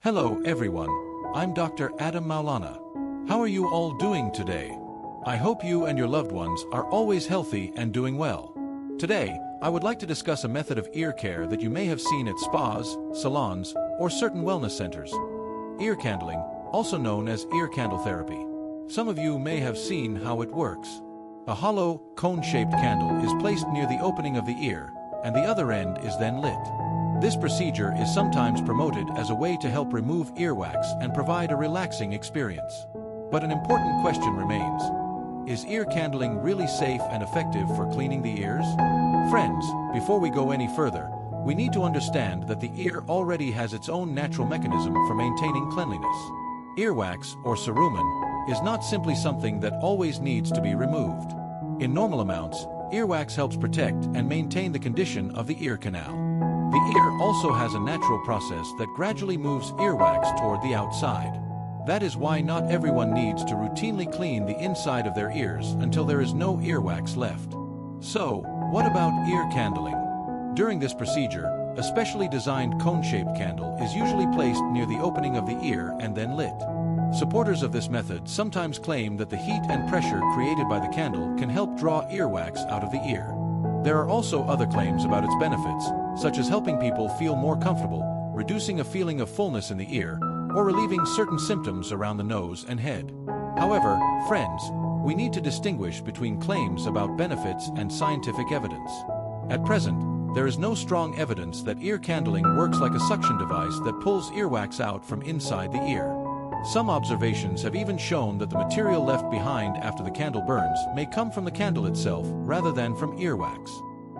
Hello everyone, I'm Dr. Adam Maulana. How are you all doing today? I hope you and your loved ones are always healthy and doing well. Today, I would like to discuss a method of ear care that you may have seen at spas, salons, or certain wellness centers. Ear candling, also known as ear candle therapy. Some of you may have seen how it works. A hollow, cone-shaped candle is placed near the opening of the ear, and the other end is then lit. This procedure is sometimes promoted as a way to help remove earwax and provide a relaxing experience. But an important question remains. Is ear candling really safe and effective for cleaning the ears? Friends, before we go any further, we need to understand that the ear already has its own natural mechanism for maintaining cleanliness. Earwax, or cerumen, is not simply something that always needs to be removed. In normal amounts, earwax helps protect and maintain the condition of the ear canal. The ear also has a natural process that gradually moves earwax toward the outside. That is why not everyone needs to routinely clean the inside of their ears until there is no earwax left. So, what about ear candling? During this procedure, a specially designed cone-shaped candle is usually placed near the opening of the ear and then lit. Supporters of this method sometimes claim that the heat and pressure created by the candle can help draw earwax out of the ear. There are also other claims about its benefits, such as helping people feel more comfortable, reducing a feeling of fullness in the ear, or relieving certain symptoms around the nose and head. However, friends, we need to distinguish between claims about benefits and scientific evidence. At present, there is no strong evidence that ear candling works like a suction device that pulls earwax out from inside the ear. Some observations have even shown that the material left behind after the candle burns may come from the candle itself rather than from earwax.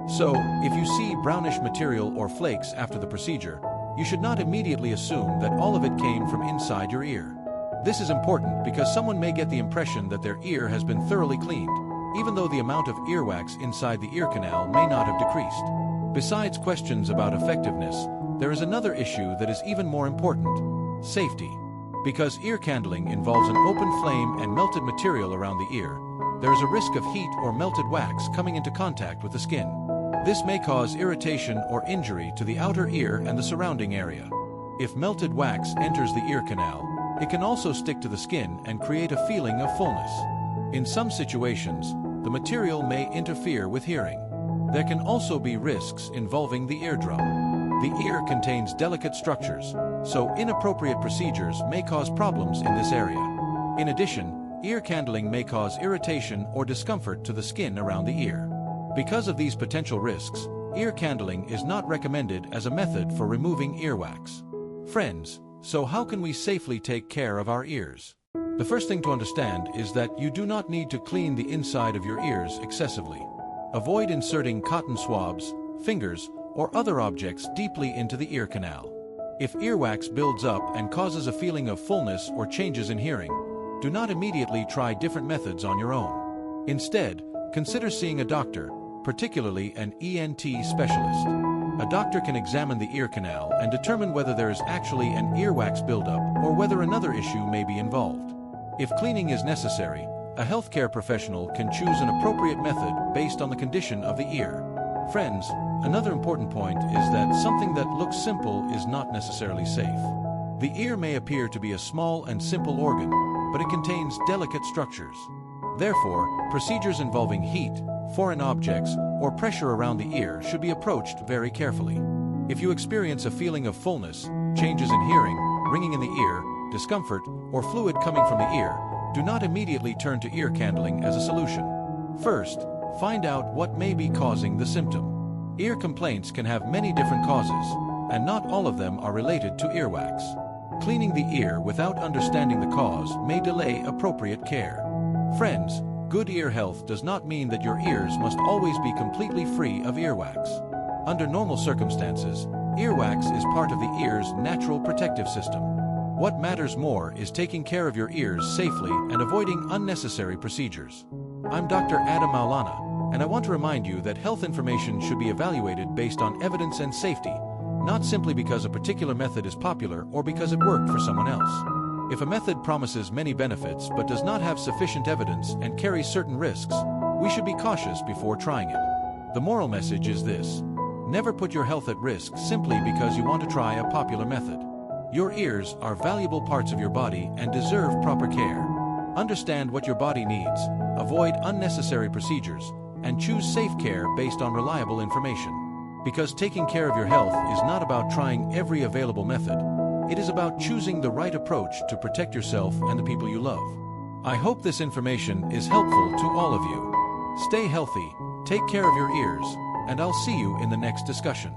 So, if you see brownish material or flakes after the procedure, you should not immediately assume that all of it came from inside your ear. This is important because someone may get the impression that their ear has been thoroughly cleaned, even though the amount of earwax inside the ear canal may not have decreased. Besides questions about effectiveness, there is another issue that is even more important: safety. Because ear candling involves an open flame and melted material around the ear, there is a risk of heat or melted wax coming into contact with the skin. This may cause irritation or injury to the outer ear and the surrounding area. If melted wax enters the ear canal, it can also stick to the skin and create a feeling of fullness. In some situations, the material may interfere with hearing. There can also be risks involving the eardrum. The ear contains delicate structures, so inappropriate procedures may cause problems in this area. In addition, ear candling may cause irritation or discomfort to the skin around the ear. Because of these potential risks, ear candling is not recommended as a method for removing earwax. Friends, so how can we safely take care of our ears? The first thing to understand is that you do not need to clean the inside of your ears excessively. Avoid inserting cotton swabs, fingers, or other objects deeply into the ear canal. If earwax builds up and causes a feeling of fullness or changes in hearing, do not immediately try different methods on your own. Instead, consider seeing a doctor, particularly an ENT specialist. A doctor can examine the ear canal and determine whether there is actually an earwax buildup or whether another issue may be involved. If cleaning is necessary, a healthcare professional can choose an appropriate method based on the condition of the ear. Friends, another important point is that something that looks simple is not necessarily safe. The ear may appear to be a small and simple organ, but it contains delicate structures. Therefore, procedures involving heat, foreign objects, or pressure around the ear should be approached very carefully. If you experience a feeling of fullness, changes in hearing, ringing in the ear, discomfort, or fluid coming from the ear, do not immediately turn to ear candling as a solution. First, find out what may be causing the symptom. Ear complaints can have many different causes, and not all of them are related to earwax. Cleaning the ear without understanding the cause may delay appropriate care. Friends, good ear health does not mean that your ears must always be completely free of earwax. Under normal circumstances, earwax is part of the ear's natural protective system. What matters more is taking care of your ears safely and avoiding unnecessary procedures. I'm Dr. Adam Maulana, and I want to remind you that health information should be evaluated based on evidence and safety, not simply because a particular method is popular or because it worked for someone else. If a method promises many benefits but does not have sufficient evidence and carries certain risks, we should be cautious before trying it. The moral message is this: never put your health at risk simply because you want to try a popular method. Your ears are valuable parts of your body and deserve proper care. Understand what your body needs, avoid unnecessary procedures, and choose safe care based on reliable information. Because taking care of your health is not about trying every available method. It is about choosing the right approach to protect yourself and the people you love. I hope this information is helpful to all of you. Stay healthy, take care of your ears, and I'll see you in the next discussion.